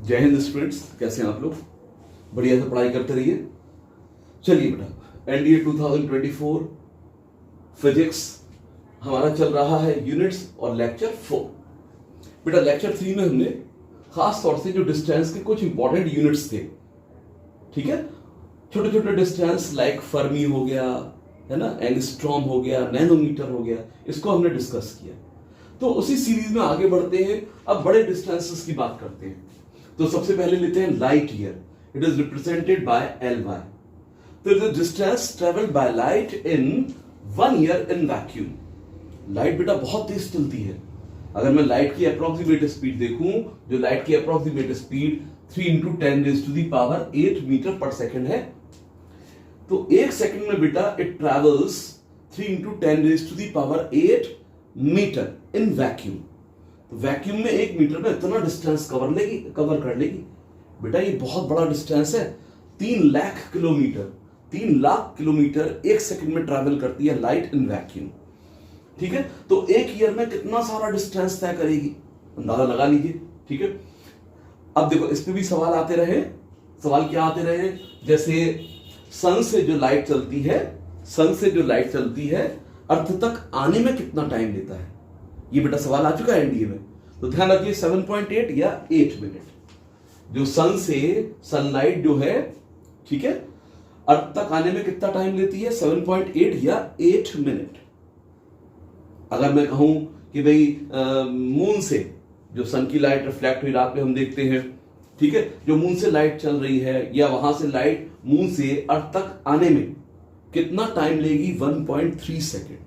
जय हिंद स्टूडेंट्स, कैसे हैं आप लोग? बढ़िया से पढ़ाई करते रहिए। चलिए बेटा, एनडीए 2024 फिजिक्स हमारा चल रहा है यूनिट्स और लेक्चर 4। बेटा लेक्चर 3 में हमने खास तौर से जो डिस्टेंस के कुछ इंपॉर्टेंट यूनिट्स थे, ठीक है, छोटे छोटे डिस्टेंस लाइक फर्मी हो गया, है ना, एंगस्ट्रॉम हो गया, नैनोमीटर हो गया, इसको हमने डिस्कस किया। तो उसी सीरीज में आगे बढ़ते हैं, अब बड़े डिस्टेंसेस की बात करते हैं। तो सबसे पहले लेते हैं light year. It is represented by Ly। तो the distance travelled by light in 1 year in vacuum. Light बेटा बहुत तेज चलती है। अगर मैं लाइट की अप्रोक्सीमेट स्पीड देखूं, जो लाइट की अप्रोक्सीमेट स्पीड 3 × 10⁸ मीटर पर सेकेंड है, तो एक सेकंड में बेटा it travels 3 × 10⁸ metre in vacuum. तो वैक्यूम में 1 मीटर में इतना डिस्टेंस कवर कर लेगी बेटा। ये बहुत बड़ा डिस्टेंस है। 3 लाख किलोमीटर एक सेकंड में ट्रैवल करती है लाइट इन वैक्यूम, ठीक है। तो एक ईयर में कितना सारा डिस्टेंस तय करेगी, अंदाजा लगा लीजिए, ठीक है। अब देखो, इस पे भी सवाल आते रहे। सवाल क्या आते रहे? जैसे सन से जो लाइट चलती है अर्थ तक आने में कितना टाइम लेता है, ये बेटा सवाल आ चुका है एनडीए में। तो ध्यान रखिए 7.8 या 8 मिनट। जो सन से सनलाइट जो है, ठीक है, अर्थ तक आने में कितना टाइम लेती है? 7.8 या 8 मिनट। अगर मैं कहूं कि भाई मून से जो सन की लाइट रिफ्लेक्ट हुई रात में हम देखते हैं, ठीक है, जो मून से लाइट चल रही है या वहां से लाइट मून से अर्थ तक आने में कितना टाइम लेगी? 1.3 सेकेंड।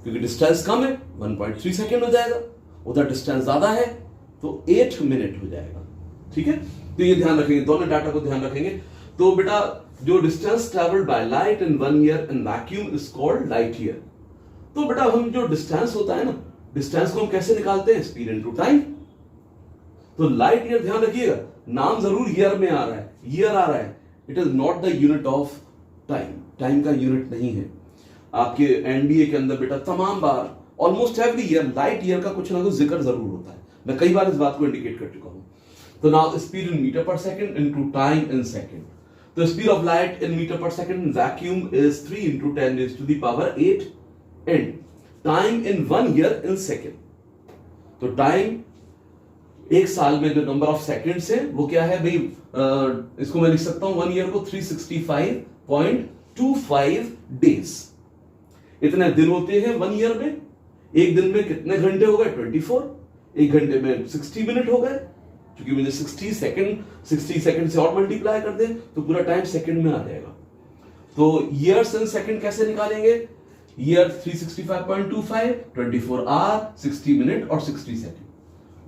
क्योंकि डिस्टेंस कम है, 1.3 सेकेंड हो जाएगा। उधर डिस्टेंस ज्यादा है तो 8 मिनट हो जाएगा, ठीक है। तो ये ध्यान रखेंगे, दोनों डाटा को ध्यान रखेंगे। तो बेटा जो distance travelled by light in 1 year in vacuum is called light year. तो बेटा हम जो डिस्टेंस होता है ना, डिस्टेंस को हम कैसे निकालते हैं? Speed into time. तो लाइट ईयर, ध्यान रखिएगा, नाम जरूर ईयर में आ रहा है, ईयर आ रहा है। It is not the unit of time, time का यूनिट नहीं है। आपके एनडीए के अंदर बेटा तमाम बार, almost every year, light year का कुछ ना कुछ जिक्र जरूर होता है। मैं कई बार इस बात को इंडिकेट कर चुका हूं। तो now speed in meter per second into time in second. तो speed of light in meter per second in vacuum is 3 × 10⁸ and time in 1 year in second. तो टाइम एक साल में जो नंबर ऑफ सेकंड्स है वो क्या है भाई? इसको मैं लिख सकता हूं 1 ईयर को 365.25 डेज। इतने दिन होते हैं 1 ईयर में। एक दिन में कितने घंटे हो गए? 24। एक घंटे में 60 मिनट हो गए। क्योंकि मुझे 60 सेकंड से और मल्टीप्लाई कर दें तो पूरा टाइम सेकंड में आ जाएगा। तो ईयर्स इन सेकंड कैसे निकालेंगे? ईयर 365.25, 24 आवर, 60 मिनट और 60 सेकंड।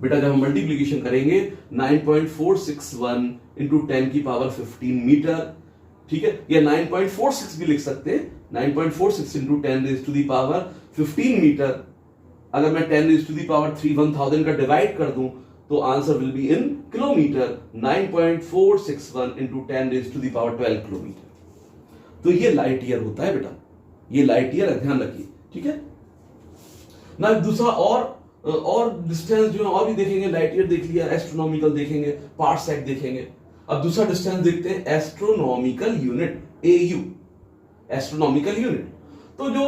बेटा जब हम मल्टीप्लीकेशन करेंगे 9.461 इंटू 10⁻15 मीटर, ठीक है, या 9.46 भी लिख सकते हैं। 9.46 इंटू 10⁻15 मीटर। अगर मैं 10⁻3 का डिवाइड कर दूं तो answer will be in kilometre. 9.461 into 10⁻12 kilometre. तो ये लाइट ईयर होता है बेटा, ये लाइट ईयर है, ध्यान रखिए, ठीक है ना। दूसरा और डिस्टेंस जो है और भी देखेंगे। लाइट ईयर देख लिया, एस्ट्रोनॉमिकल देखेंगे, पार्सेक देखेंगे। अब दूसरा डिस्टेंस देखते हैं, astronomical unit, AU, astronomical unit. तो जो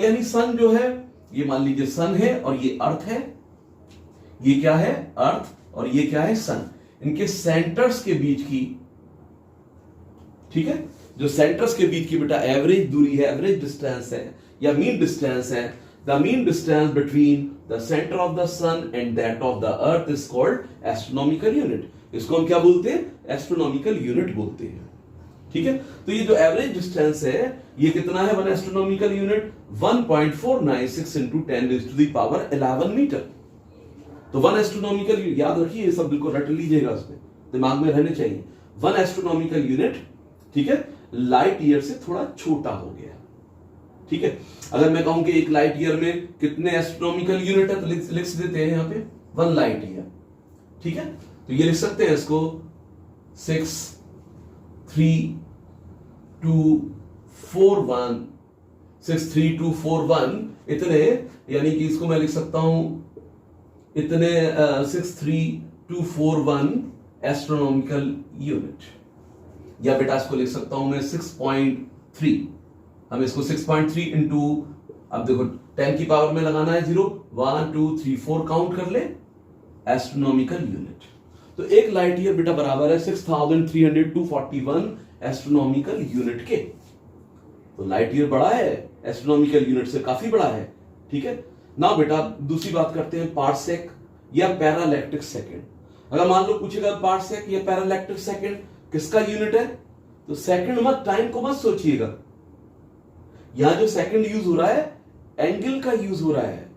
यानी सन जो है, ये मान लीजिए सन है और ये अर्थ है। ये क्या है? अर्थ, और ये क्या है? सन। इनके सेंटर्स के बीच की, ठीक है, जो सेंटर्स के बीच की बेटा एवरेज दूरी है, एवरेज डिस्टेंस है या मीन डिस्टेंस है। The mean distance between the center of the sun and that of the earth is called astronomical unit. इसको हम क्या बोलते हैं? एस्ट्रोनॉमिकल यूनिट बोलते हैं, ठीक है। तो ये जो एवरेज डिस्टेंस है ये कितना है? 1 एस्ट्रोनॉमिकल यूनिट 1.496 इंटू 10⁻11 मीटर। तो 1 एस्ट्रोनॉमिकल, याद रखिए ये सब बिल्कुल रट लीजिएगा, उसमें दिमाग में रहने चाहिए। 1 एस्ट्रोनॉमिकल यूनिट, ठीक है, लाइट ईयर से थोड़ा छोटा हो गया, ठीक है। अगर मैं कहूं कि एक लाइट ईयर में कितने एस्ट्रोनॉमिकल यूनिट है तो लिख देते हैं यहां पे 1 लाइट ईयर, ठीक है। तो ये लिख सकते हैं इसको 63241 इतने, यानी कि इसको मैं लिख सकता हूं इतने 63241 241 एस्ट्रोनॉमिकल यूनिट, या बेटा इसको लिख सकता हूं मैं 6.3। हम इसको 6.3 इंटू, अब देखो 10 की पावर में लगाना है 0, 1 2 3 4 काउंट कर ले, एस्ट्रोनॉमिकल यूनिट। तो एक लाइट ईयर बेटा बराबर है 6341 एस्ट्रोनॉमिकल यूनिट के। तो लाइट ईयर बड़ा है, एस्ट्रोनॉमिकल यूनिट से काफी बड़ा है, ठीक है ना बेटा। दूसरी बात करते हैं पार्सेक या पैरालैक्टिक सेकंड। अगर मान लो पूछेगा पार्सेक या पैरालैक्टिक सेकंड किसका यूनिट है, तो सेकंड मत, टाइम को मत सोचिएगा। यहां जो सेकंड यूज हो रहा है एंगल का यूज हो रहा है,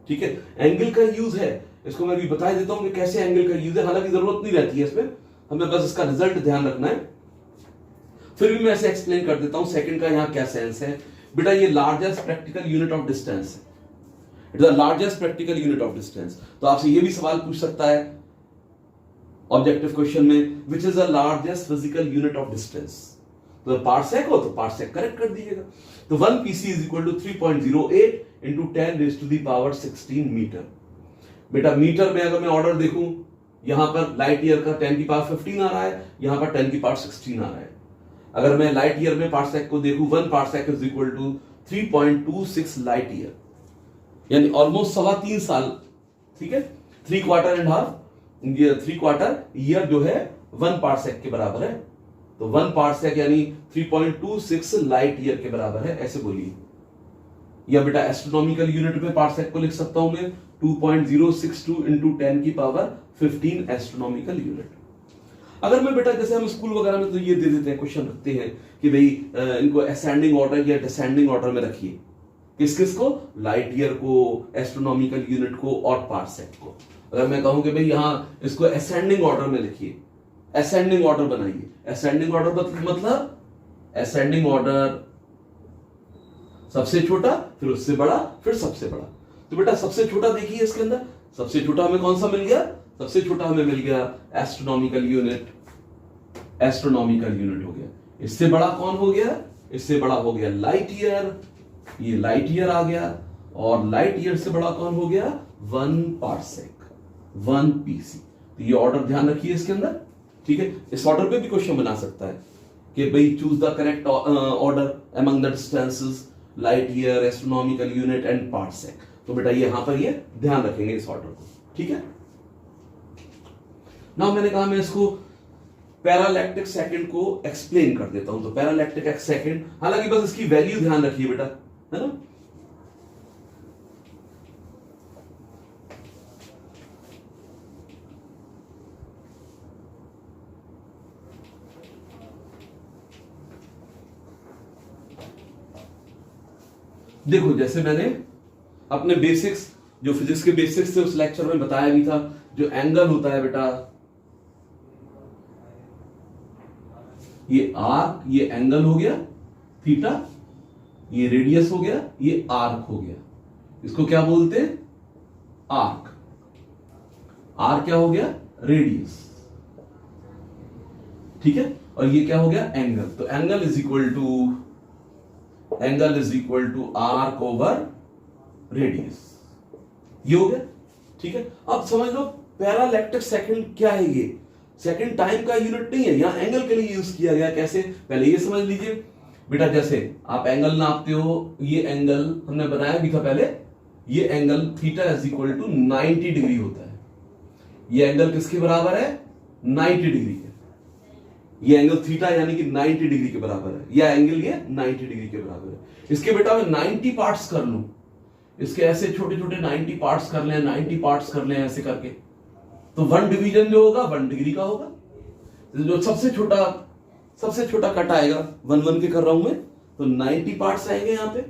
ठीक है, एंगल का यूज है। इसको मैं भी बता देता हूं कि कैसे एंगल का यूज है, हालांकि जरूरत नहीं रहती है इसमें, हमें बस इसका रिजल्ट ध्यान रखना है। फिर भी मैं ऐसे एक्सप्लेन कर देता हूं सेकंड का यहां क्या सेंस है। बेटा ये largest practical unit of distance है, it is the largest practical unit of distance. तो आपसे ये भी सवाल पूछ सकता है ऑब्जेक्टिव क्वेश्चन में, which is the largest physical unit of distance. तो पार्सेक हो तो पार्सेक करेक्ट कर दीजिएगा। तो 1 PC is equal to 3.08 into 10 raise to the power 16 metre. बेटा मीटर में अगर मैं ऑर्डर देखूं, यहां पर लाइट ईयर का 10 की पावर 15 आ रहा है, यहां पर 10 की पावर 16 आ रहा है। अगर मैं लाइट ईयर में पार्सेक को देखूं, 1 parsec is equal to 3.26 light year, यानी ऑलमोस्ट 3.25 साल, ठीक है, 3 क्वार्टर एंड हाफ, ये 3 क्वार्टर ईयर जो है 1 पार्सेक के बराबर है। तो 1 पार्सेक यानी 3.26 लाइट ईयर के बराबर है, ऐसे बोलिए। या बेटा एस्ट्रोनॉमिकल यूनिट में पार्सेक को लिख सकता हूं मैं 2.062 इंटू 10 की पावर 15 एस्ट्रोनॉमिकल यूनिट। अगर मैं बेटा जैसे हम स्कूल वगैरह में तो ये दे देते हैं, क्वेश्चन रखते हैं कि भाई इनको असेंडिंग ऑर्डर या डिसेंडिंग ऑर्डर में रखिए, किस किस को, लाइट ईयर को, एस्ट्रोनॉमिकल यूनिट को और पार्सेक को। अगर मैं कहूं कि भाई यहां इसको असेंडिंग ऑर्डर में लिखिए, असेंडिंग ऑर्डर बनाइए। असेंडिंग ऑर्डर मतलब असेंडिंग ऑर्डर सबसे छोटा, फिर उससे बड़ा, फिर सबसे बड़ा। तो बेटा सबसे छोटा देखिए इसके अंदर, सबसे छोटा हमें कौन सा मिल गया, सबसे छोटा हमें मिल गया एस्ट्रोनॉमिकल यूनिट, एस्ट्रोनॉमिकल यूनिट हो गया। इससे बड़ा कौन हो गया, इससे बड़ा हो गया लाइट ईयर, ये लाइट ईयर आ गया। और लाइट ईयर से बड़ा कौन हो गया, 1 पार्सेक, 1 पीसी। तो ये ऑर्डर ध्यान रखिए इसके अंदर, ठीक है। इस ऑर्डर पे भी क्वेश्चन बना सकता है कि भाई choose the correct order among the distances, light year, astronomical unit and parsec. तो बेटा ये यहां पर ये ध्यान रखेंगे इस ऑर्डर को, ठीक है ना। मैंने कहा मैं इसको पैरालैक्टिक सेकंड को एक्सप्लेन कर देता हूं। तो पैरालैक्टिक सेकंड, हालांकि बस इसकी वैल्यू ध्यान रखिए बेटा, है ना। देखो जैसे मैंने अपने बेसिक्स, जो फिजिक्स के बेसिक्स थे उस लेक्चर में बताया भी था, जो एंगल होता है बेटा, ये आर्क, ये एंगल हो गया थीटा, ये रेडियस हो गया, ये आर्क हो गया। इसको क्या बोलते हैं, आर्क। आर्क क्या हो गया, रेडियस, ठीक है। और ये क्या हो गया, एंगल। तो angle is equal to arc over radius, ये हो गया, ठीक है। अब समझ लो पैरालैक्टिक सेकंड क्या है, ये सेकंड टाइम का यूनिट नहीं है, यहां एंगल के लिए यूज किया गया। कैसे, पहले ये समझ लीजिए बेटा, जैसे आप एंगल नापते हो, ये एंगल हमने बनाया भी था पहले, ये angle theta is equal to 90 degree होता है। ये एंगल किसके बराबर है, 90 डिग्री के। ये एंगल थीटा यानी कि 90 डिग्री के बराबर है, या एंगल ये 90 डिग्री के बराबर है। इसके बेटा मैं 90 पार्ट्स कर लूं, इसके ऐसे छोटे छोटे 90 पार्ट्स कर लें, 90 पार्ट्स कर लें ऐसे करके, तो 1 डिवीजन जो होगा 1 डिग्री का होगा। जो सबसे छोटा कट आएगा, 1 1 के कर रहा हूं मैं, तो 90 पार्ट्स आएंगे यहां पे,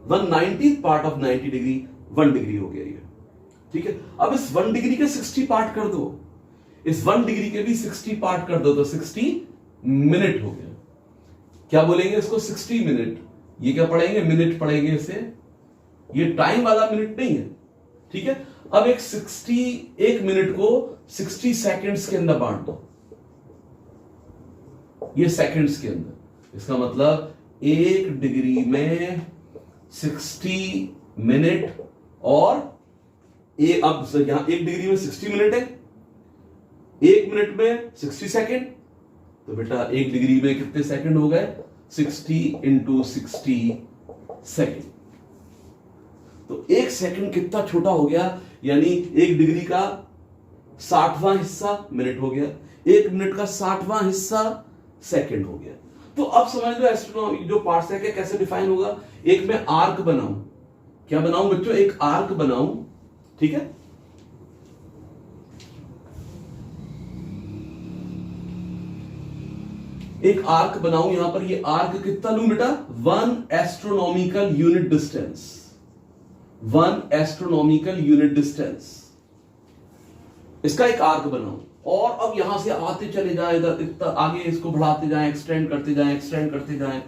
1/90 पार्ट ऑफ 90 डिग्री 1 डिग्री हो गया ये, ठीक है। अब इस 1 डिग्री के 60 पार्ट कर दो, इस 1 डिग्री के भी 60 पार्ट कर दो, तो 60 मिनट हो गया। क्या बोलेंगे इसको, 60 मिनट। ये क्या पढ़ेंगे, मिनट पढ़ेंगे इसे, ये टाइम वाला मिनट नहीं है, ठीक है। अब एक मिनट को 60 सेकंड्स के अंदर बांट दो, ये सेकंड्स के अंदर, इसका मतलब 1 डिग्री में 60 मिनट। और अब यहां 1 डिग्री में 60 मिनट है, 1 मिनट में 60 सेकेंड, तो बेटा 1 डिग्री में कितने सेकंड हो गए? 60 इंटू 60 सेकेंड। तो 1 सेकंड कितना छोटा हो गया, यानी 1 डिग्री का 60वां हिस्सा मिनट हो गया, 1 मिनट का 60वां हिस्सा सेकंड हो गया। तो अब समझ लो एस्ट्रोनॉमी जो पार्सेक है कैसे डिफाइन होगा। एक मैं आर्क बनाऊं, क्या बनाऊं बच्चों? एक आर्क बनाऊं, ठीक है। एक आर्क बनाऊं, यहां पर ये आर्क कितना लूं बेटा? 1 astronomical unit distance, 1 astronomical unit distance, इसका एक आर्क बनाऊं। और अब यहां से आते चले जाए इधर, इतना आगे इसको बढ़ाते जाएं, एक्सटेंड करते जाएं, एक्सटेंड करते जाएं,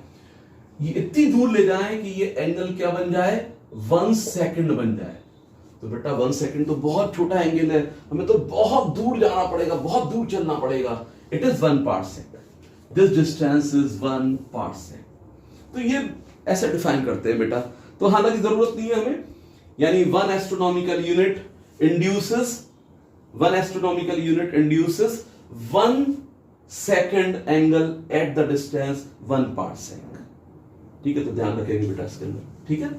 ये इतनी दूर ले जाएं कि ये एंगल क्या बन जाए? 1 सेकंड बन जाए। तो बेटा 1 सेकंड तो बहुत छोटा एंगल है, हमें तो बहुत दूर जाना पड़ेगा, बहुत दूर चलना पड़ेगा। It is 1 parsec, this distance is 1 parsec. तो ये ऐसे डिफाइन करते हैं बेटा। तो हालांकि जरूरत नहीं है हमें, यानी 1 astronomical unit induces 1 astronomical unit induces 1 second angle at the distance 1 parsec। ठीक है, तो ध्यान रखेंगे बेटा इसके अंदर, ठीक है।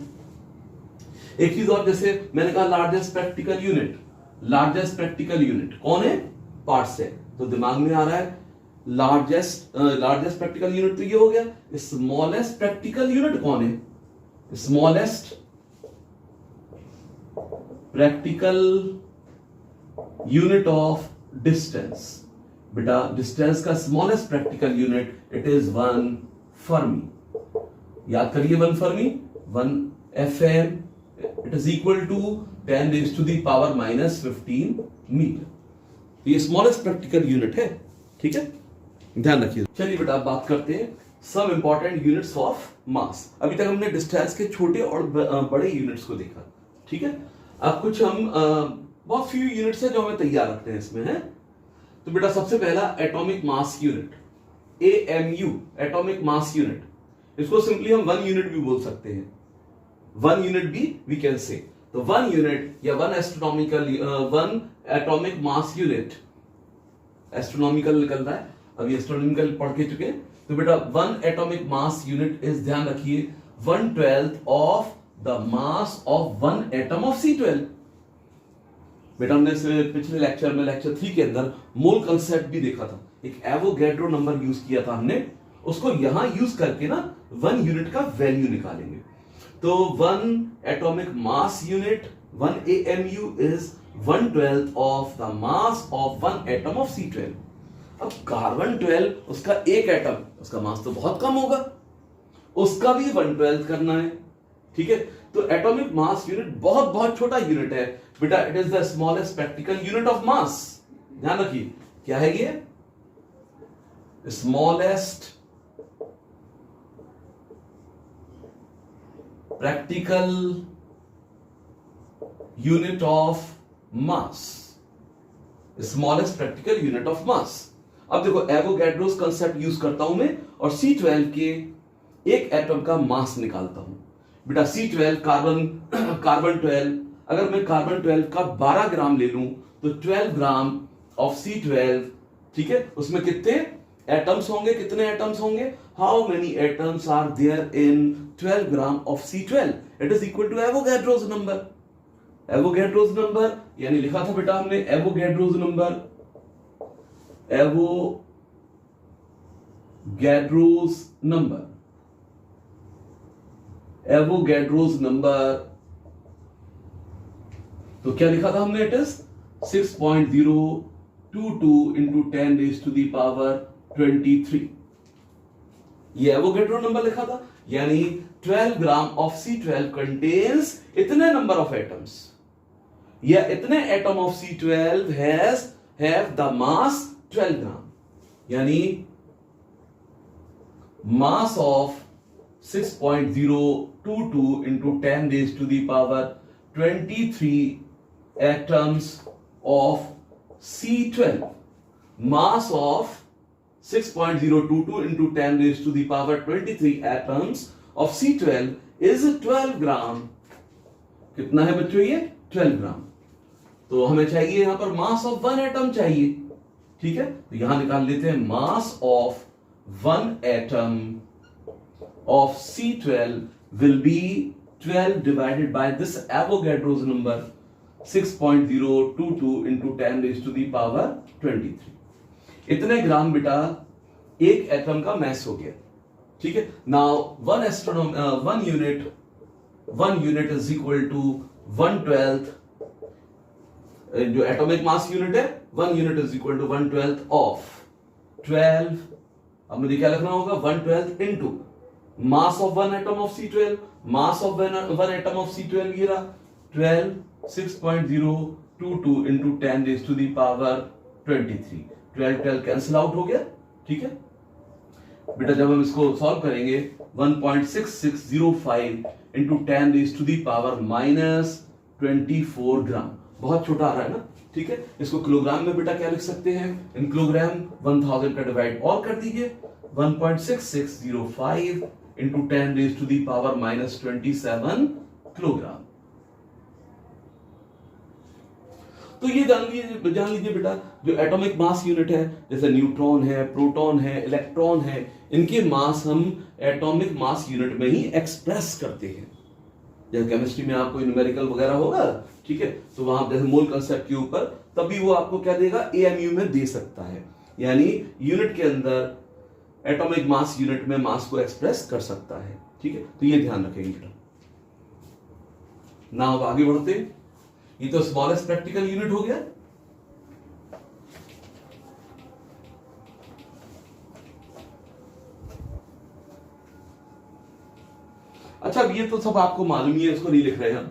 एक चीज और, जैसे मैंने कहा largest practical unit, largest practical unit कौन है? पार्सेक। तो दिमाग में आ रहा है लार्जेस्ट प्रैक्टिकल यूनिट तो ये हो गया। स्मॉलेस्ट प्रैक्टिकल यूनिट कौन है? Smallest practical unit of distance, बेटा डिस्टेंस का smallest practical unit it is 1 fermi. याद करिए 1 fermi, 1 FM it is equal to 10 raise to the power -15 metre. ये स्मॉलेस्ट प्रैक्टिकल यूनिट है, ठीक है, ध्यान रखिए। चलिए बेटा बात करते हैं some important units of mass. अभी तक हमने डिस्टेंस के छोटे और बड़े यूनिट्स को देखा, ठीक है। अब कुछ हम बहुत फ्यू यूनिट्स है जो हमें तैयार रखते हैं इसमें, है। तो बेटा सबसे पहला atomic mass unit, AMU, atomic mass unit. इसको सिंपली हम 1 यूनिट भी बोल सकते हैं, 1 यूनिट भी वी कैन से। तो 1 यूनिट या 1 एटॉमिक मास यूनिट, एस्ट्रोनॉमिकल निकल रहा है, अभी एस्ट्रोनॉमिकल पढ़ के चुके। तो बेटा 1 एटॉमिक मास यूनिट इज, ध्यान रखिए, 1/12 of the mass of 1 atom of C12। बेटा हमने पिछले लेक्चर में, लेक्चर 3 के अंदर मोल कंसेप्ट भी देखा था, एक एवोगैड्रो नंबर यूज किया था हमने, उसको यहां यूज करके ना 1 यूनिट का वैल्यू निकालेंगे। तो 1 atomic mass unit 1 AMU is 1/12 of the mass of 1 atom of C12। अब कार्बन 12 उसका एक एटम, उसका मास तो बहुत कम होगा, उसका भी 1/12 करना है, ठीक है। तो एटॉमिक मास यूनिट बहुत बहुत छोटा यूनिट है बेटा, it is the smallest practical unit of मास। ध्यान रखिए क्या है ये? Smallest practical unit of mass, smallest practical unit of मास। अब देखो एवोगैड्रोस कंसेप्ट यूज करता हूं मैं और C12 के एक एटम का मास निकालता हूं। बेटा C12 कार्बन 12, अगर मैं कार्बन 12 का 12 ग्राम ले लूं तो 12 ग्राम ऑफ C12, ठीक है, उसमें कितने एटम्स होंगे? कितने एटम्स होंगे? How many atoms are there in 12 gram of C12? It is equal to Avogadro's number. Avogadro's number यानी लिखा था बेटा हमने Avogadro's number, Avogadro's number, Avogadro's number. तो क्या लिखा था हमने? It is 6.022 into 10 raise to the power 23। ये एवोगैड्रो नंबर लिखा था, यानी 12 ग्राम ऑफ C12 कंटेन्स इतने नंबर ऑफ एटम्स, या इतने atom of C12 have the mass 12 ग्राम, यानी mass of 6.022 into 10 raised to the power 23 atoms of C12. Mass of 6.022 into 10 raised to the power 23 atoms of C12 is 12 ग्राम। कितना है बच्चों ये? 12 ग्राम। तो हमें चाहिए यहां पर मास ऑफ 1 एटम चाहिए, ठीक है, तो यहां निकाल लेते हैं मास of one atom of C12 will be 12 divided by this Avogadro's number 6.022 into 10 raised to the power 23. इतने ग्राम बेटा एक एटम का मैस हो गया, ठीक है। Now one unit is equal to 1/12, जो एटॉमिक मास यूनिट है, 1 unit is equal to 1/12 of 12। अब मुझे क्या लिखना होगा, 1/12 into mass of one atom of C12, mass of one atom of C12 ये रहा 12, 6.022 into 10 raise to the power 23। 12 cancel out हो गया, ठीक है बेटा। जब हम इसको सॉल्व करेंगे 1.6605 into 10 raise to the power -24 gram, बहुत छोटा आ रहा है ना, ठीक है। इसको किलोग्राम में बेटा क्या लिख सकते हैं, इन किलोग्राम 1000 का डिवाइड और कर दीजिए, 1.6605 into 10 raise to the power -27 kilogram. तो ये जान लीजिए बेटा, जो एटॉमिक मास यूनिट है, जैसे न्यूट्रॉन है, प्रोटॉन है, इलेक्ट्रॉन है, इनके मास हम एटॉमिक मास यूनिट में ही एक्सप्रेस करते हैं। जैसे केमिस्ट्री में आपको न्यूमेरिकल वगैरह होगा, ठीक है, तो वहां जैसे मोल कंसेप्ट के ऊपर तभी वो आपको क्या देगा, एएमयू में दे सकता है, यानी यूनिट के अंदर एटॉमिक मास यूनिट में मास को एक्सप्रेस कर सकता है, ठीक है। तो ये ध्यान रखेंगे बेटा। ना अब आगे बढ़ते, ये तो स्मॉलेस्ट प्रैक्टिकल यूनिट हो गया। अच्छा, अब ये तो सब आपको मालूम ही है, इसको नहीं लिख रहे हम,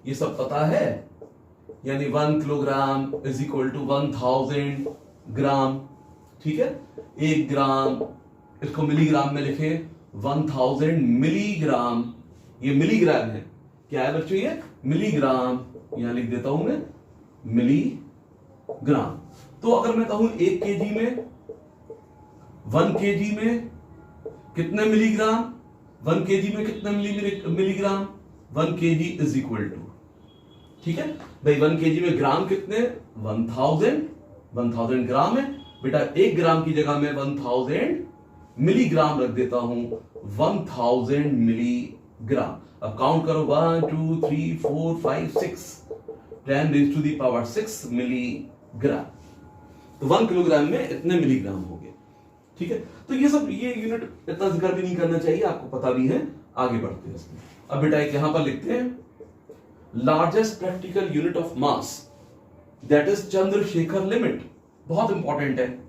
ये सब पता है, यानी 1 किलोग्राम इज इक्वल टू 1000 ग्राम, ठीक है। 1 ग्राम, इसको मिलीग्राम में लिखे, 1000 मिलीग्राम, ये मिलीग्राम है, क्या है बच्चों, ये मिलीग्राम, यहां लिख देता हूं मैं मिलीग्राम। तो अगर मैं कहूं 1 केजी में, 1 केजी में कितने मिलीग्राम, 1 केजी में कितने milligram, 1 KG is equal to, ठीक है भाई, 1 केजी में ग्राम कितने, 1000 ग्राम है बेटा। 1 ग्राम की जगह में 1000 मिलीग्राम रख देता हूं, 1000 मिलीग्राम। अब काउंट करो, 1 2 3 4 5 6, 10 raise to the power 6 milligram. तो 1 किलोग्राम में इतने मिलीग्राम हो गए, ठीक है। तो ये सब, ये यूनिट इतना जिक्र भी नहीं करना चाहिए, आपको पता भी है। आगे बढ़ते हैं इसमें। अब बेटा एक यहां पर लिखते हैं, largest practical unit of mass, that is Chandrashekhar limit, बहुत इंपॉर्टेंट है।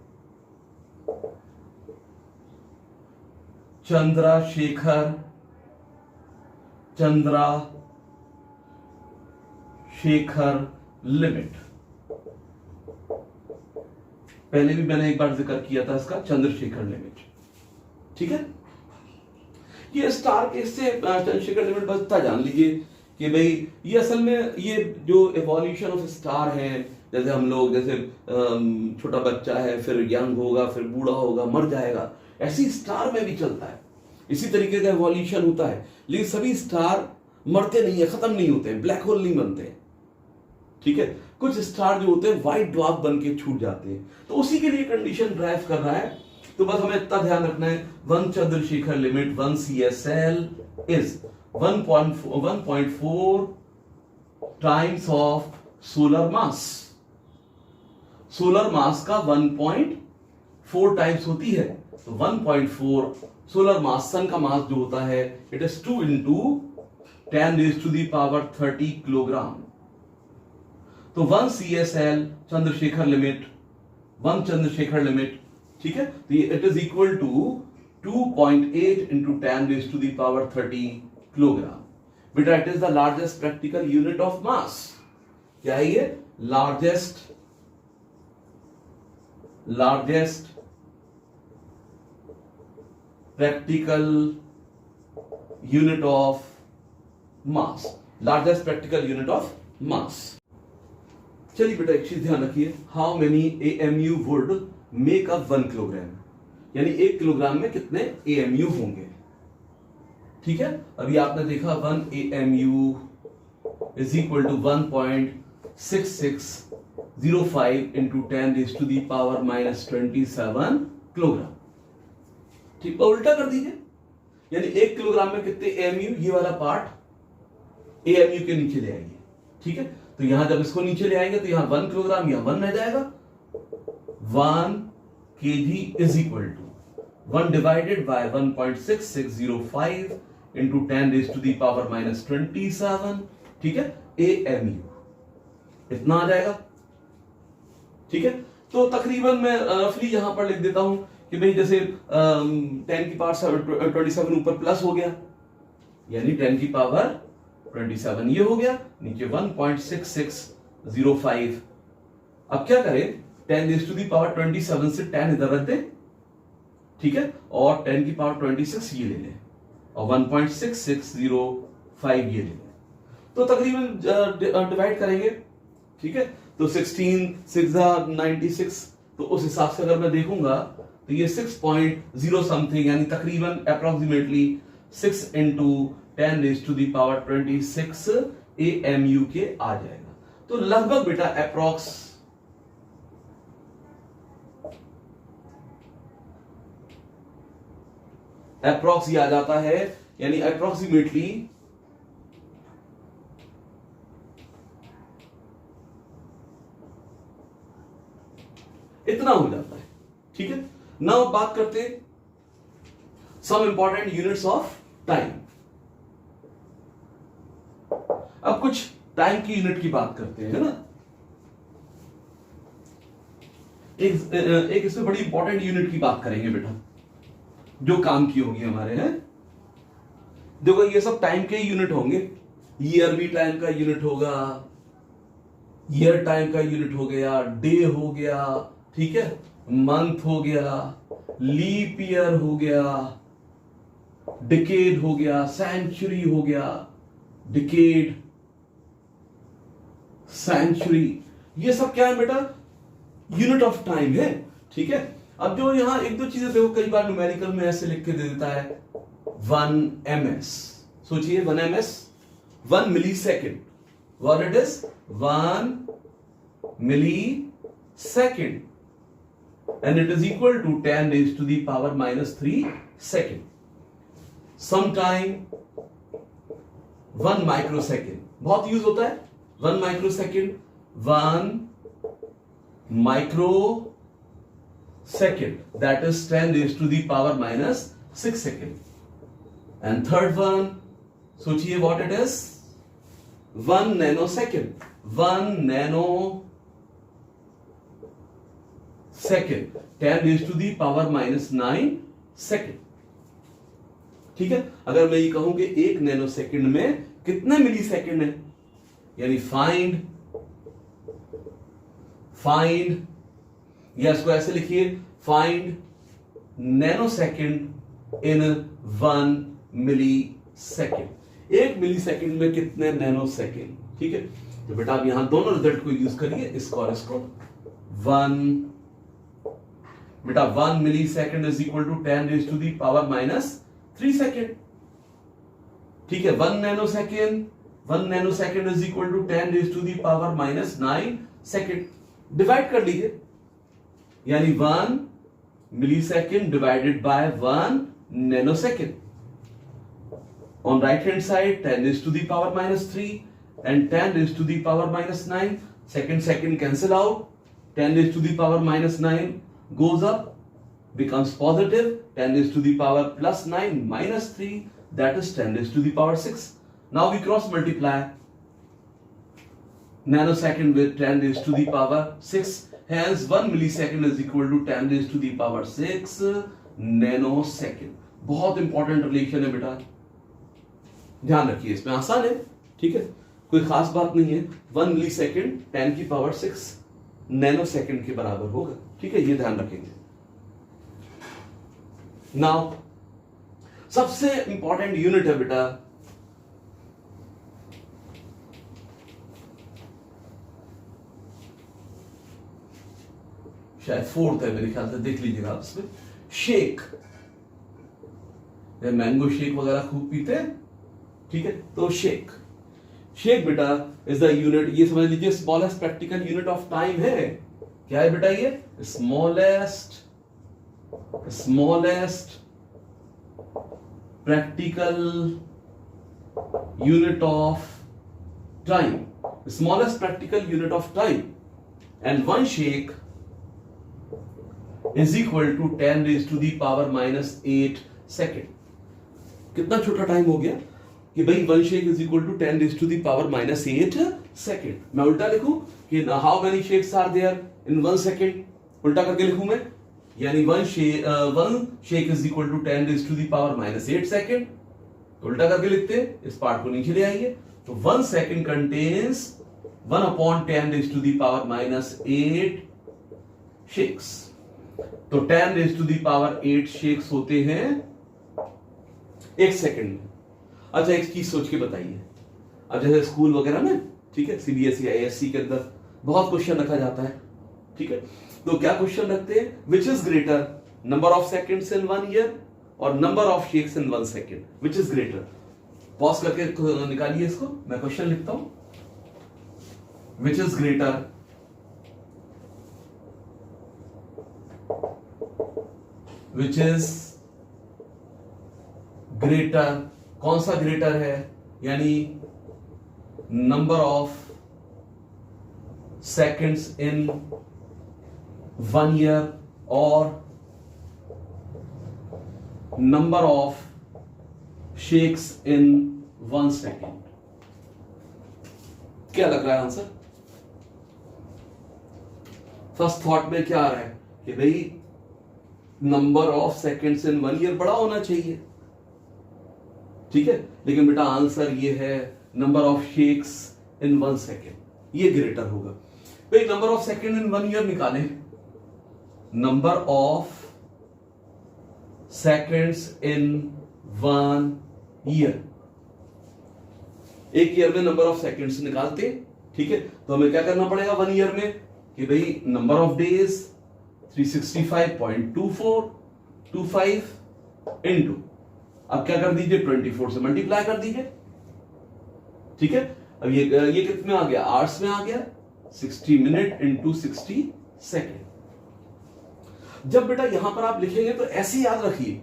चंद्रशेखर लिमिट, पहले भी मैंने एक बार जिक्र किया था इसका, चंद्रशेखर लिमिट, ठीक है। ये स्टार केस से चंद्रशेखर लिमिट बस इतना जान लीजिए कि भाई ये असल में ये जो एवोल्यूशन ऑफ स्टार है, जैसे हम लोग, जैसे छोटा बच्चा है, फिर यंग होगा, फिर बूढ़ा होगा, मर जाएगा, ऐसी स्टार में भी चलता है, इसी तरीके का एवोल्यूशन होता है। लेकिन सभी स्टार मरते नहीं है, खत्म नहीं होते हैं, ब्लैक होल नहीं बनते हैं, ठीक है। कुछ स्टार जो होते हैं व्हाइट ड्वार्फ बन के छूट जाते हैं, तो उसी के लिए कंडीशन ड्राइव कर रहा है। तो बस हमें इतना ध्यान रखना है, 1 Chandrasekhar limit 1 CSL is 1.4 times of solar mass. Solar मास का 1.4 टाइम्स होती है, तो 1.4 सोलर मास, सन का मास जो होता है, it is 2 into 10 raise to the power 30 kilogram. तो 1 CSL Chandrasekhar limit, 1 Chandrasekhar limit, ठीक है। तो it is equal to 2.8 into 10 raise to the power 30 kilogram. बेटा it is the largest practical unit of mass. क्या है ये, largest practical unit of mass, largest practical unit of mass. चलिए बेटा एक चीज ध्यान रखिए, how many AMU would make up 1 kilogram, यानी 1 किलोग्राम में कितने AMU होंगे, ठीक है। अभी आपने देखा 1 AMU is equal to 1.66 0.05 into 10⁻⁻27 kilogram. ठीक, उल्टा कर दीजिए, यानी 1 किलोग्राम में कितने एएमयू, ये वाला पार्ट एएमयू के नीचे ले आइए। ठीक है, तो यहां जब इसको नीचे ले आएंगे तो यहां 1 किलोग्राम, यहां 1 रह जाएगा। 1 kg is equal to 1 divided by 1.6605 into 10⁻⁻27। ठीक है, एएमयू इतना आ जाएगा। ठीक है, तो तकरीबन मैं रफली यहां पर लिख देता हूं कि भाई जैसे 10⁻27 ऊपर प्लस हो गया, यानी 10⁻27 ये हो गया, नीचे 1.6605। अब क्या करें, 10⁻27 से 10 इधर रख दें। ठीक है, और 10⁻26 ये ले लें और 1.6605 ये ले लें, तो तकरीबन डिवाइड करेंगे। ठीक है, तो 16 6 96, तो उस हिसाब से अगर मैं देखूंगा तो ये 6.0 समथिंग, यानी तकरीबन अप्रोक्सीमेटली 6 इंटू 10⁻26 एएमयू के आ जाएगा। तो लगभग बेटा अप्रोक्स ये आ जाता है, यानी अप्रोक्सीमेटली इतना हो जाता है। ठीक है, नाउ बात करते हैं some important units of time. अब कुछ टाइम की यूनिट की बात करते हैं, है ना। एक इसमें बड़ी इंपॉर्टेंट यूनिट की बात करेंगे बेटा, जो काम की होगी हमारे, हैं। देखो ये सब टाइम के यूनिट होंगे। ईयर भी टाइम का यूनिट होगा, ईयर टाइम का यूनिट हो गया, डे हो गया, ठीक है, मंथ हो गया, लीप ईयर हो गया, डिकेड हो गया, सेंचुरी हो गया, डिकेड, सेंचुरी, ये सब क्या है बेटा, यूनिट ऑफ टाइम है। ठीक है, अब जो यहां एक दो चीजें देखो, कई बार न्यूमेरिकल में ऐसे लिख के दे देता है 1 ms। सोचिए 1 ms 1 millisecond, what it is 1 millisecond, and it is equal to 10⁻³ second. Sometime 1 microsecond बहुत यूज होता है, 1 microsecond, 1 microsecond, that is 10⁻⁻6 second. And third one, सोचिए what it is, 1 nanosecond, 1 nanosecond, 10⁻⁹ second. ठीक है, अगर मैं ये कहूं कि 1 नैनो सेकेंड में कितने मिली सेकेंड है, यानी फाइंड या इसको ऐसे लिखिए, find nanosecond in 1 millisecond. 1 millisecond में कितने नैनो सेकेंड। ठीक है, तो बेटा आप यहां दोनों रिजल्ट को यूज करिए, इसको और इसको। 1 बेटा 1 millisecond is equal to 10⁻³ second. ठीक है, 1 nanosecond is equal to 10⁻⁹ second. Divide कर लीजिए, यानी 1 millisecond divided by 1 nanosecond. On right hand side 10⁻³ and 10⁻⁹, second cancel out, 10⁻⁹ goes up, becomes positive, 10⁻+9 minus 3, that is 10⁻⁶. Now we cross multiply nanosecond with 10⁻⁶, hence 1 millisecond is equal to 10⁻⁶ nanosecond. बहुत important relation है बेटा, ध्यान रखिए, इसमें आसान है। ठीक है, कोई खास बात नहीं है। 1 मिलीसेकेंड 10⁻⁶ नैनो सेकेंड के बराबर होगा। ठीक है, ये ध्यान रखेंगे। नाउ सबसे इंपॉर्टेंट यूनिट है बेटा शायद 4th है मेरे ख्याल से, देख लीजिएगा आप इसमें, शेक। मैंगो शेक वगैरह खूब पीते हैं। ठीक है, तो शेक बेटा इज द यूनिट, ये समझ लीजिए smallest practical unit of time है। क्या है बेटा ये? Smallest practical unit of time, smallest practical unit of time, and one shake is equal to 10 raise to the power -8 second. कितना छोटा टाइम हो गया कि भाई one shake is equal to 10 raise to the power -8 second. मैं उल्टा लिखूं कि how many shakes are there in 1 second, उल्टा करके लिखूं मैं, यानी one shake is equal to 10 raise to the power -8 second. तो उल्टा करके लिखते हैं, इस पार्ट को नीचे ले आइए। तो 1 second contains 1/10 raise to the power -8 shakes. तो 10 raise to the power 8 shakes होते हैं 1 सेकेंड में। अच्छा एक चीज सोच के बताइए, अब जैसे स्कूल वगैरह में, ठीक है, सीबीएसई आईएससी के अंदर बहुत क्वेश्चन रखा जाता है, ठीक है, तो क्या क्वेश्चन रखते हैं? Which is greater, number of seconds in 1 year और number of shakes in 1 second, which is greater? Pause करके निकालिए इसको, मैं क्वेश्चन लिखता हूं। Which is greater, which is greater, कौन सा ग्रेटर है? यानी number of seconds in 1 year और number of shakes in 1 second. क्या लग रहा है आंसर? फर्स्ट थॉट में क्या आ रहा है कि भाई number of seconds in 1 year बड़ा होना चाहिए, ठीक है, लेकिन बेटा आंसर ये है number of shakes in 1 second, ये ग्रेटर होगा। भाई number of second in 1 year निकालें, number of seconds in 1 year, एक ईयर में नंबर ऑफ सेकेंड्स निकालते, ठीक है, तो हमें क्या करना पड़ेगा 1 ईयर में कि भाई नंबर ऑफ डेज 365.2425 इनटू, अब क्या कर दीजिए 24 से मल्टीप्लाई कर दीजिए, ठीक है। अब ये कितने में आ गया? आवर्स में आ गया, 60 मिनट इंटू 60 सेकेंड। जब बेटा यहां पर आप लिखेंगे तो ऐसे याद रखिए,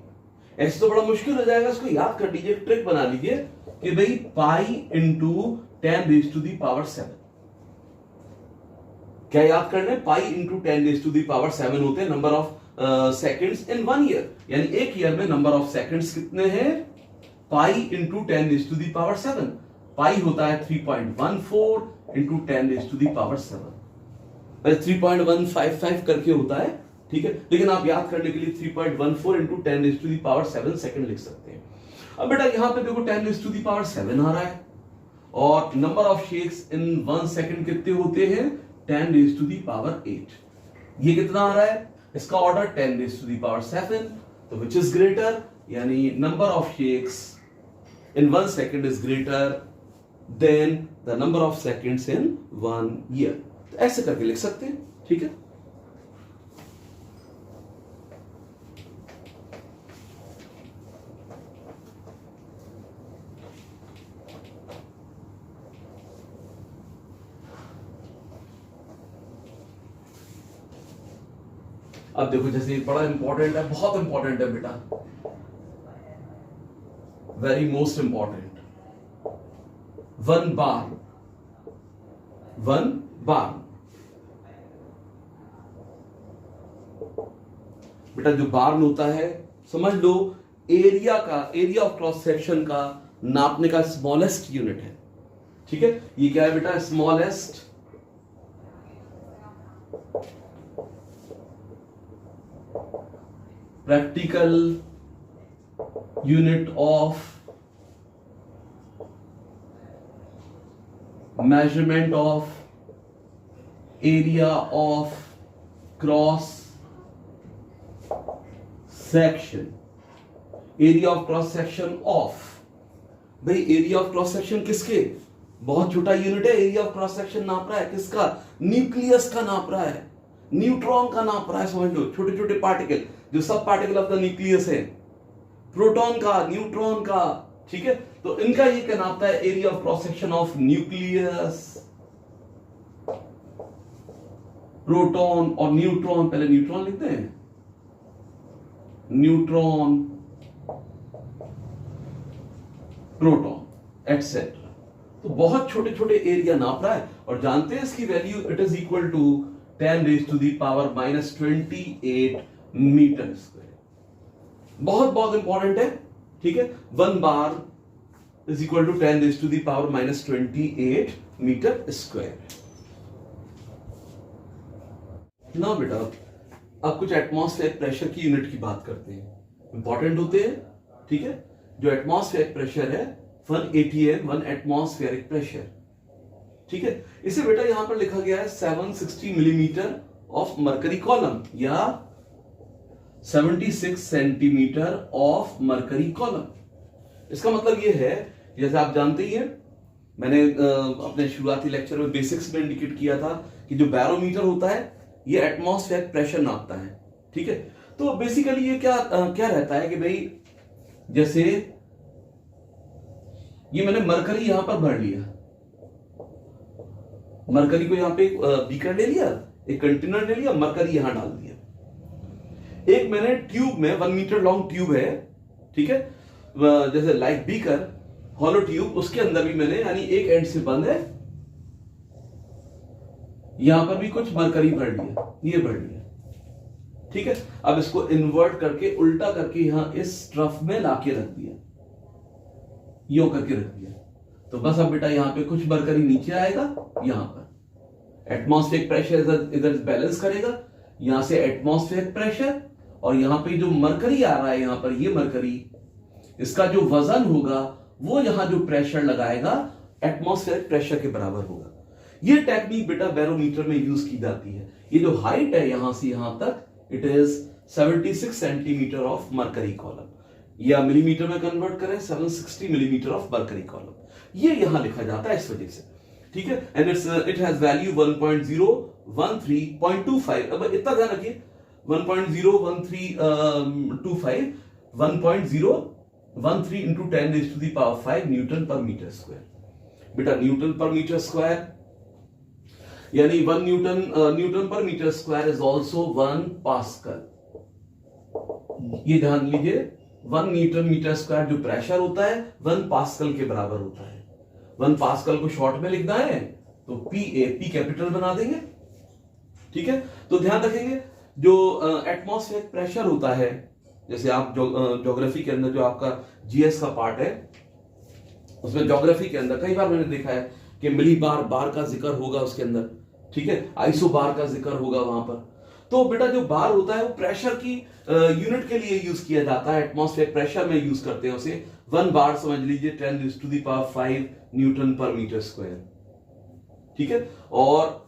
ऐसे तो बड़ा मुश्किल हो जाएगा, इसको याद कर लीजिए, ट्रिक बना लीजिए कि भाई pi into 10 raise to the power 7। क्या याद करना है? Pi into 10 raise to the power 7 होते हैं number of seconds in 1 year, यानी एक ईयर में नंबर ऑफ सेकेंड्स कितने हैं? Pi into 10 raise to the power 7। Pi होता है 3.14 into 10 raise to the power 7, 3.155 करके होता है, ठीक है, लेकिन आप याद करने के लिए 3.14 into 10 raise to the power 7 second लिख सकते हैं। अब बेटा यहां पे देखो 10 रेज टू दी पावर 7 आ रहा है और number of shakes in 1 second कितने होते हैं? 10 रेज टू दी पावर 8। ये कितना आ रहा है? इसका order 10 raise to the power 7। तो विच इज ग्रेटर, यानी number of shakes in 1 second is greater than the number of seconds in 1 year. तो ऐसे करके लिख सकते हैं, ठीक है। अब देखो जैसे बड़ा इंपॉर्टेंट है, बहुत इंपॉर्टेंट है बेटा, वेरी मोस्ट इंपॉर्टेंट, 1 बार। बेटा जो बार्न होता है, समझ लो एरिया ऑफ क्रॉस सेक्शन का नापने का स्मॉलेस्ट यूनिट है, ठीक है। ये क्या है बेटा? Smallest practical unit of measurement of area of cross section, area of cross section of, भाई एरिया ऑफ क्रॉस सेक्शन किसके? बहुत छोटा यूनिट है, एरिया ऑफ क्रॉस सेक्शन नाप रहा है किसका? न्यूक्लियस का नाप रहा है, न्यूट्रॉन का नाप रहा है, समझ लो, छोटे छोटे पार्टिकल जो सब पार्टिकल ऑफ द न्यूक्लियस है, प्रोटॉन का, न्यूट्रॉन का, ठीक है। तो इनका ये कहलाता है area of cross section of nucleus, proton और न्यूट्रॉन। पहले न्यूट्रॉन लिखते हैं, न्यूट्रॉन, प्रोटॉन एटसेट्रा। तो बहुत छोटे छोटे एरिया नाप रहा है और जानते हैं इसकी value it is equal to 10⁻⁻28 metre square. बहुत बहुत इंपॉर्टेंट है, ठीक है। 1 bar is equal to 10⁻⁻28 metre square. ना बेटा अब कुछ एटमॉस्फेयर प्रेशर की यूनिट की बात करते हैं, इंपॉर्टेंट होते हैं, ठीक है। जो एटमॉस्फेयर प्रेशर है 1 ATM 1 एटमॉस्फेरिक प्रेशर, ठीक है। इसे बेटा यहां पर लिखा गया है 760 मिलीमीटर ऑफ मरकरी कॉलम या 76 सेंटीमीटर ऑफ मरकरी कॉलम। इसका मतलब यह है, जैसे आप जानते ही हैं, मैंने अपने शुरुआती लेक्चर में बेसिक्स में इंडिकेट किया था कि जो बैरोमीटर होता है ये एटमॉस्फेयर प्रेशर नापता है, ठीक है। तो बेसिकली ये क्या रहता है कि भाई जैसे ये मैंने मरकरी यहां पर भर लिया, मरकरी को यहां पे एक बीकर ले लिया, एक कंटेनर ले लिया, मरकरी यहां डाल दिया। एक मैंने ट्यूब में 1 मीटर लॉन्ग ट्यूब है, ठीक है, जैसे लाइक बीकर हॉलो ट्यूब, उसके अंदर भी मैंने यानी एक एंड से बंद है, यहां पर भी कुछ मरकरी भर लिया, ये भर लिया, ठीक है। अब इसको इन्वर्ट करके उल्टा करके यहां इस ट्रफ में लाके रख दिया, यो करके रख दिया। तो बस अब बेटा यहां पे कुछ मरकरी नीचे आएगा, यहां पर एटमॉस्फेरिक प्रेशर इधर बैलेंस करेगा, यहां से एटमॉस्फेरिक प्रेशर और यहां पे जो मरकरी आ रहा है यहां पर ये मरकरी, इसका जो वजन होगा वो यहां जो प्रेशर लगाएगा एटमॉस्फेरिक प्रेशर के बराबर होगा। ये टेक्निक बेटा बैरोमीटर में यूज की जाती है। ये जो हाइट है यहां से यहां तक it is 76 centimetre of mercury column, या मिलीमीटर में कन्वर्ट करें 760 मिलीमीटर ऑफ मरकरी कॉलम, ये यहां लिखा जाता है इस वजह से, ठीक है। And it has value 1.013.25। अब इतना ध्यान रखिए 1.01325 1.013 इंटू 10⁵ न्यूटन पर मीटर स्क्वायर। बेटा न्यूटन पर मीटर स्क्वायर यानी 1 न्यूटन पर metre square is also 1 pascal. ये ध्यान लीजिए 1 न्यूटन मीटर स्क्वायर जो प्रेशर होता है 1 पास्कल के बराबर होता है। 1 पास्कल को शॉर्ट में लिखना है तो पी कैपिटल बना देंगे, ठीक है। तो ध्यान रखेंगे जो एटमॉस्फेरिक प्रेशर होता है, जैसे आप ज्योग्राफी के अंदर जो आपका जीएस का पार्ट है उसमें ज्योग्राफी के अंदर कई बार मैंने देखा है कि मिली बार का जिक्र होगा उसके अंदर, ठीक है, आइसो बार का जिक्र होगा वहां पर। तो बेटा जो बार होता है वो प्रेशर की यूनिट के लिए यूज किया जाता है, एटमॉस्फेरिक प्रेशर में यूज करते हैं उसे। 1 बार समझ लीजिए 10⁵ न्यूटन पर मीटर स्क्वायर, ठीक है। और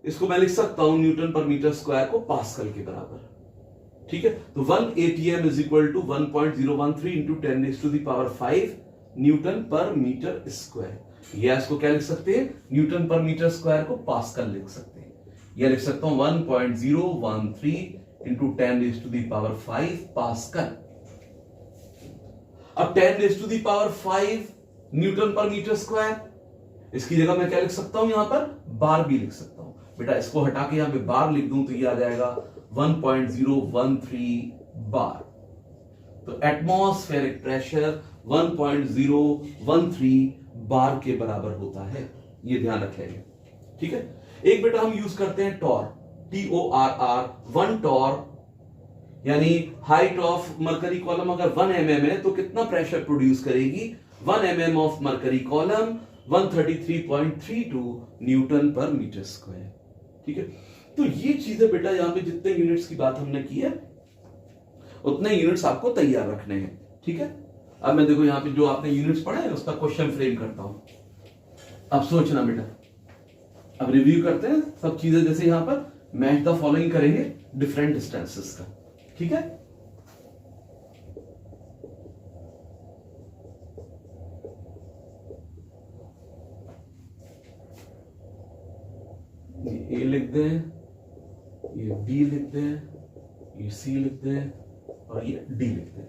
इसको मैं लिख सकता हूं न्यूटन पर मीटर स्क्वायर को पास्कल के बराबर, ठीक है। तो 1 ATM is equal to 1.013 into 10⁵ newton पर मीटर स्क्वायर। या इसको क्या लिख सकते हैं, न्यूटन पर मीटर स्क्वायर को पास्कल लिख सकते हैं, या लिख सकता हूं 1.013 इंटू 10⁵ पास्कल। अब 10⁵ न्यूटन पर मीटर स्क्वायर, इसकी जगह मैं क्या लिख सकता हूं, यहां पर बार भी लिख सकता हूं। बेटा इसको हटा के यहां पे बार लिख दूं तो ये आ जाएगा 1.013 बार। तो एटमॉस्फेरिक प्रेशर 1.013 बार के बराबर होता है, ये ध्यान रखेंगे, ठीक है। एक बेटा हम यूज करते हैं टॉर, TORR, 1 टॉर यानी हाइट ऑफ मरकरी कॉलम अगर 1 mm है तो कितना प्रेशर प्रोड्यूस करेगी, 1 mm of mercury column 133.32 Newton पर मीटर स्क्वायर, ठीक है। तो ये चीजें बेटा यहां पे जितने यूनिट्स की बात हमने की है उतने यूनिट्स आपको तैयार रखने हैं, ठीक है। अब मैं देखो यहां पे जो आपने यूनिट्स पढ़े हैं उसका क्वेश्चन फ्रेम करता हूं। अब सोचना बेटा, अब रिव्यू करते हैं सब चीजें, जैसे यहां पर मैच द फॉलोइंग करेंगे डिफरेंट डिस्टेंसेस का, ठीक है। ये ए लिख दें, ये बी लिख दें, ये सी लिख दें और ये डी लिख दें।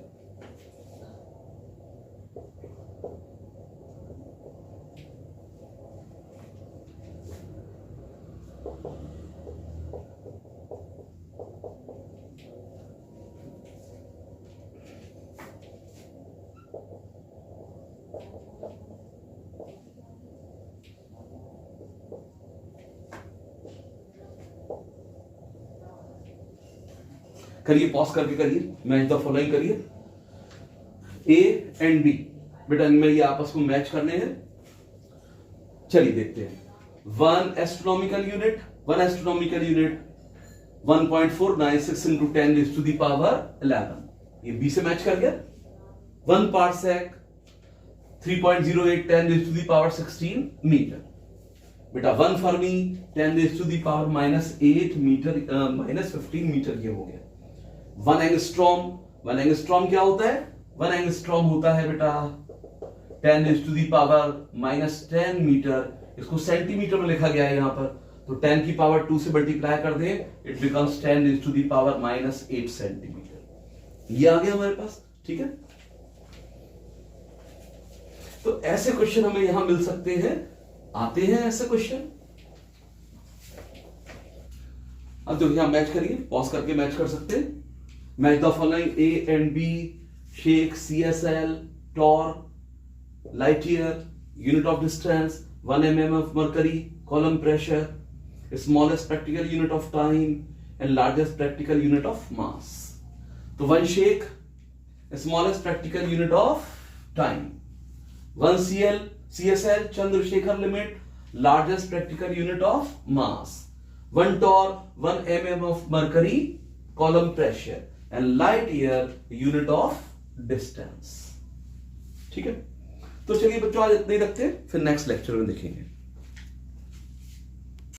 करिए, पॉज करके करिए, मैच द फॉलोइंग करिए। ए एंड बी, बेटा इनमें ये आपस को मैच करने हैं। चलिए देखते हैं। 1 astronomical unit 1.496 into 10 raised to the power 11, ये बी से मैच कर गया। 1 parsec 3.08 10 raised to the power 16 metre. बेटा 1 fermi 10 raised to the power -8 metre -15 metre ये हो गया। 1 एंगस्ट्रॉम क्या होता है? 1 एंगस्ट्रॉम होता है बेटा 10 raised to the power -10 metre. इसको सेंटीमीटर में लिखा गया है यहां पर, तो 10 की पावर 2 से मल्टीप्लाई कर दें, it becomes 10 raised to the power -8 centimetre. ये आ गया हमारे पास, ठीक है। तो ऐसे क्वेश्चन हमें यहां मिल सकते हैं, आते हैं ऐसे क्वेश्चन। अब देखो यहां मैच करिए, पॉज करके मैच कर सकते हैं। Match the following A and B, shake, CSL, torque, light year, unit of distance, 1 mm of mercury, column pressure, smallest practical unit of time and largest practical unit of mass. तो 1 shake, smallest practical unit of time, 1 CSL, Chandrasekhar limit, largest practical unit of mass, 1 torr, 1 mm of mercury, column pressure and light year, unit of distance। ठीक है, तो चलिए बच्चों आज इतना ही रखते हैं, फिर नेक्स्ट लेक्चर में देखेंगे।